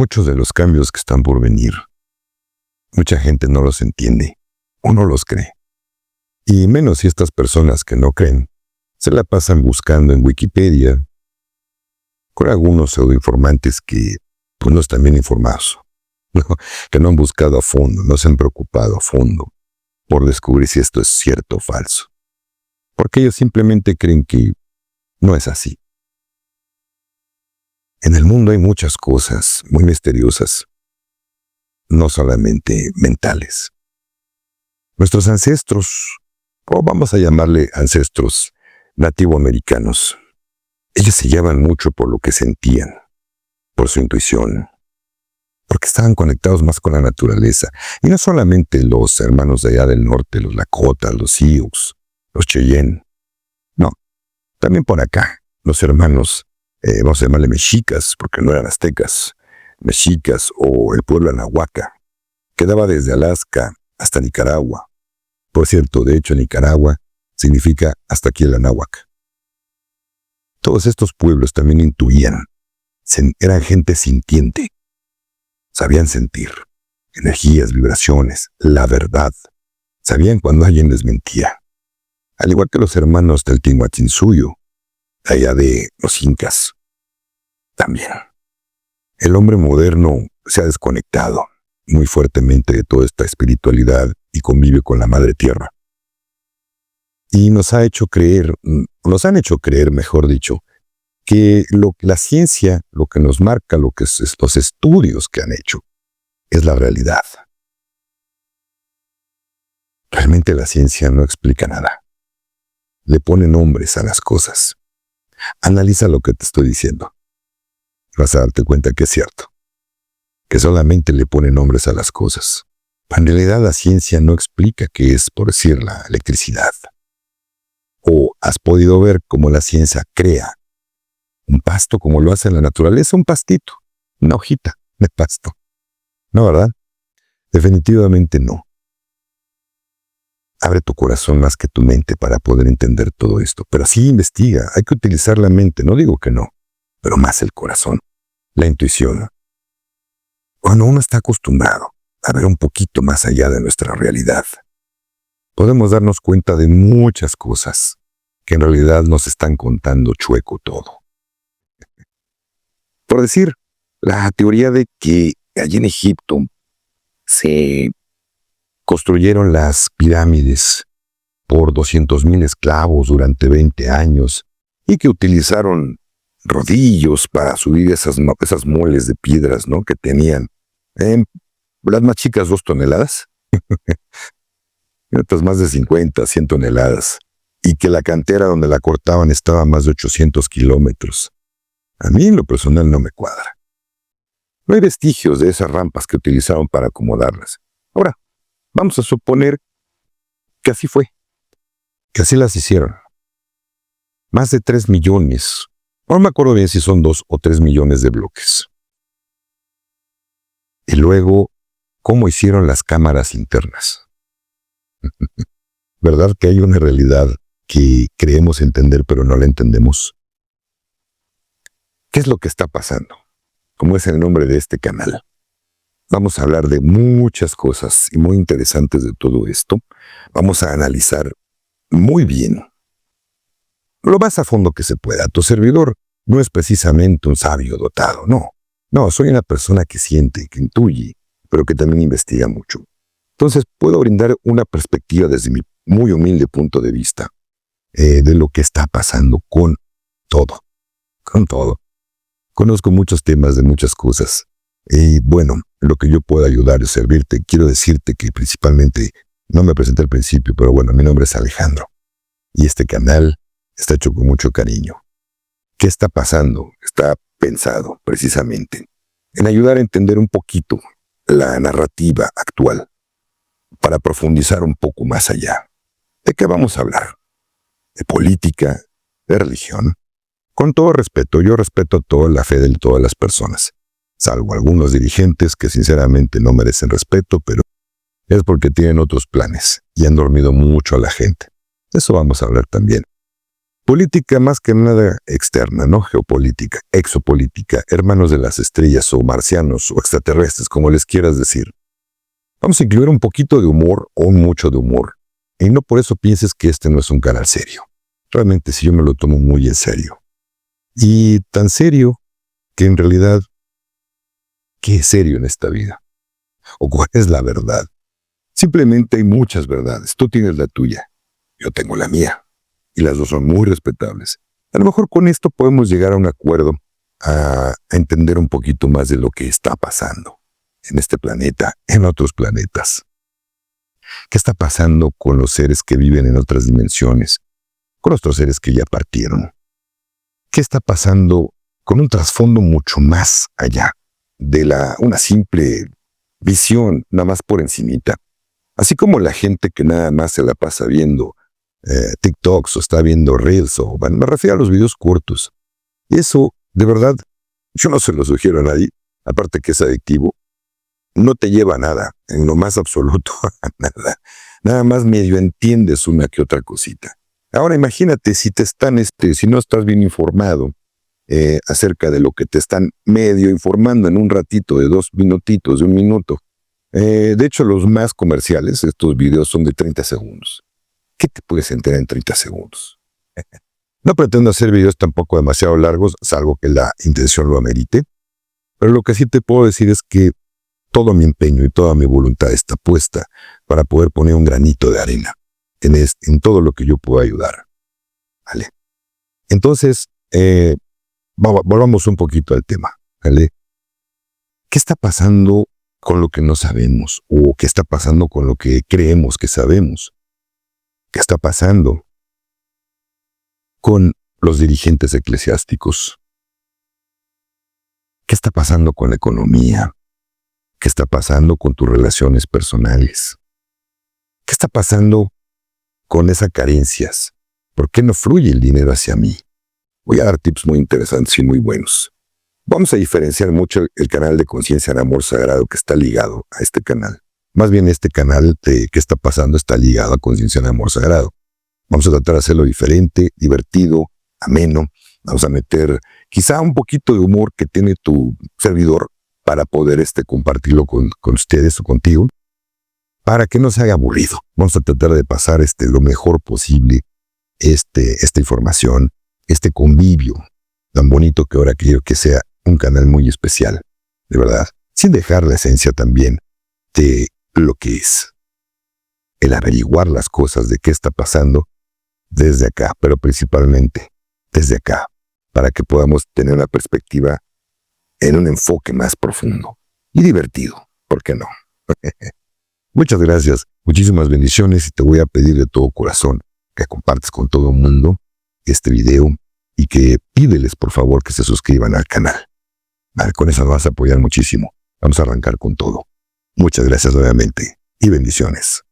Muchos de los cambios que están por venir, mucha gente no los entiende o no los cree. Y menos si estas personas que no creen se la pasan buscando en Wikipedia con algunos pseudoinformantes que pues no están bien informados, ¿no? Que no han buscado a fondo, no se han preocupado a fondo por descubrir si esto es cierto o falso. Porque ellos simplemente creen que no es así. En el mundo hay muchas cosas muy misteriosas, no solamente mentales. Nuestros ancestros, o vamos a llamarle ancestros nativoamericanos, ellos se guiaban mucho por lo que sentían, por su intuición, porque estaban conectados más con la naturaleza. Y no solamente los hermanos de allá del norte, los Lakota, los Sioux, los Cheyenne. No, también por acá, los hermanos, vamos a llamarle mexicas, porque no eran aztecas, mexicas o el pueblo anahuaca, que daba desde Alaska hasta Nicaragua. Por cierto, de hecho, Nicaragua significa hasta aquí el Anáhuac. Todos estos pueblos también intuían, eran gente sintiente, sabían sentir energías, vibraciones, la verdad, sabían cuando alguien les mentía. Al igual que los hermanos del Tihuantinsuyo, allá de los incas. También. El hombre moderno se ha desconectado muy fuertemente de toda esta espiritualidad y convive con la madre tierra. Y nos han hecho creer, mejor dicho, que la ciencia, lo que nos marca, lo que es los estudios que han hecho, es la realidad. Realmente la ciencia no explica nada. Le pone nombres a las cosas. Analiza lo que te estoy diciendo. Vas a darte cuenta que es cierto. Que solamente le pone nombres a las cosas. En realidad la ciencia no explica qué es, por decir, la electricidad. O has podido ver cómo la ciencia crea un pasto como lo hace en la naturaleza, un pastito, una hojita de pasto. ¿No, verdad? Definitivamente no. Abre tu corazón más que tu mente para poder entender todo esto. Pero sí investiga, hay que utilizar la mente, no digo que no, pero más el corazón, la intuición. Cuando uno está acostumbrado a ver un poquito más allá de nuestra realidad, podemos darnos cuenta de muchas cosas que en realidad nos están contando chueco todo. Por decir, la teoría de que allí en Egipto se construyeron las pirámides por 200,000 esclavos durante 20 años y que utilizaron rodillos para subir esas moles de piedras, ¿no? Que tenían las más chicas 2 toneladas, y otras más de 50, 100 toneladas, y que la cantera donde la cortaban estaba a más de 800 kilómetros. A mí en lo personal no me cuadra. No hay vestigios de esas rampas que utilizaron para acomodarlas. Ahora, vamos a suponer que así fue, que así las hicieron. Más de 3 millones, no me acuerdo bien si son 2 o 3 millones de bloques. Y luego, ¿cómo hicieron las cámaras internas? ¿Verdad que hay una realidad que creemos entender pero no la entendemos? ¿Qué es lo que está pasando? Como es el nombre de este canal. Vamos a hablar de muchas cosas y muy interesantes de todo esto. Vamos a analizar muy bien, lo más a fondo que se pueda. Tu servidor no es precisamente un sabio dotado, no. No, soy una persona que siente, que intuye, pero que también investiga mucho. Entonces puedo brindar una perspectiva desde mi muy humilde punto de vista de lo que está pasando con todo. Con todo. Conozco muchos temas de muchas cosas. Y bueno, lo que yo puedo ayudar es servirte. Quiero decirte que principalmente, no me presenté al principio, pero bueno, mi nombre es Alejandro. Y este canal está hecho con mucho cariño. ¿Qué está pasando? Está pensado precisamente en ayudar a entender un poquito la narrativa actual para profundizar un poco más allá. ¿De qué vamos a hablar? De política, de religión. Con todo respeto, yo respeto toda la fe de todas las personas, salvo algunos dirigentes que sinceramente no merecen respeto, pero es porque tienen otros planes y han dormido mucho a la gente. De eso vamos a hablar también. Política más que nada externa, ¿no? Geopolítica, exopolítica, hermanos de las estrellas o marcianos o extraterrestres, como les quieras decir. Vamos a incluir un poquito de humor o un mucho de humor. Y no por eso pienses que este no es un canal serio. Realmente sí, yo me lo tomo muy en serio. Y tan serio que en realidad, ¿qué es serio en esta vida? ¿O cuál es la verdad? Simplemente hay muchas verdades. Tú tienes la tuya, yo tengo la mía. Y las dos son muy respetables. A lo mejor con esto podemos llegar a un acuerdo, a entender un poquito más de lo que está pasando en este planeta, en otros planetas. ¿Qué está pasando con los seres que viven en otras dimensiones? Con nuestros seres que ya partieron. ¿Qué está pasando con un trasfondo mucho más allá de una simple visión, nada más por encimita? Así como la gente que nada más se la pasa viendo TikToks o está viendo Reels, o bueno, me refiero a los videos cortos. Y eso, de verdad, yo no se lo sugiero a nadie, aparte que es adictivo. No te lleva a nada, en lo más absoluto, a nada. Nada más medio entiendes una que otra cosita. Ahora imagínate si si no estás bien informado acerca de lo que te están medio informando en un ratito de 2 minutitos, de 1 minuto. De hecho, los más comerciales, estos videos son de 30 segundos. ¿Qué te puedes enterar en 30 segundos? No pretendo hacer videos tampoco demasiado largos, salvo que la intención lo amerite. Pero lo que sí te puedo decir es que todo mi empeño y toda mi voluntad está puesta para poder poner un granito de arena en todo lo que yo pueda ayudar. ¿Vale? Entonces, volvamos un poquito al tema. ¿Vale? ¿Qué está pasando con lo que no sabemos? ¿O qué está pasando con lo que creemos que sabemos? ¿Qué está pasando con los dirigentes eclesiásticos? ¿Qué está pasando con la economía? ¿Qué está pasando con tus relaciones personales? ¿Qué está pasando con esas carencias? ¿Por qué no fluye el dinero hacia mí? Voy a dar tips muy interesantes y muy buenos. Vamos a diferenciar mucho el canal de Conciencia en Amor Sagrado que está ligado a este canal. Más bien este canal de ¿Qué está pasando? Está ligado a Conciencia en Amor Sagrado. Vamos a tratar de hacerlo diferente, divertido, ameno. Vamos a meter quizá un poquito de humor que tiene tu servidor para poder compartirlo con ustedes o contigo, para que no se haga aburrido. Vamos a tratar de pasar lo mejor posible esta información, este convivio tan bonito que ahora quiero que sea un canal muy especial, de verdad, sin dejar la esencia también de lo que es el averiguar las cosas de qué está pasando desde acá, pero principalmente desde acá, para que podamos tener una perspectiva en un enfoque más profundo y divertido, ¿por qué no? Muchas gracias, muchísimas bendiciones y te voy a pedir de todo corazón que compartas con todo el mundo este video y que pídeles por favor que se suscriban al canal. Vale, con eso nos vas a apoyar muchísimo. Vamos a arrancar con todo. Muchas gracias nuevamente y bendiciones.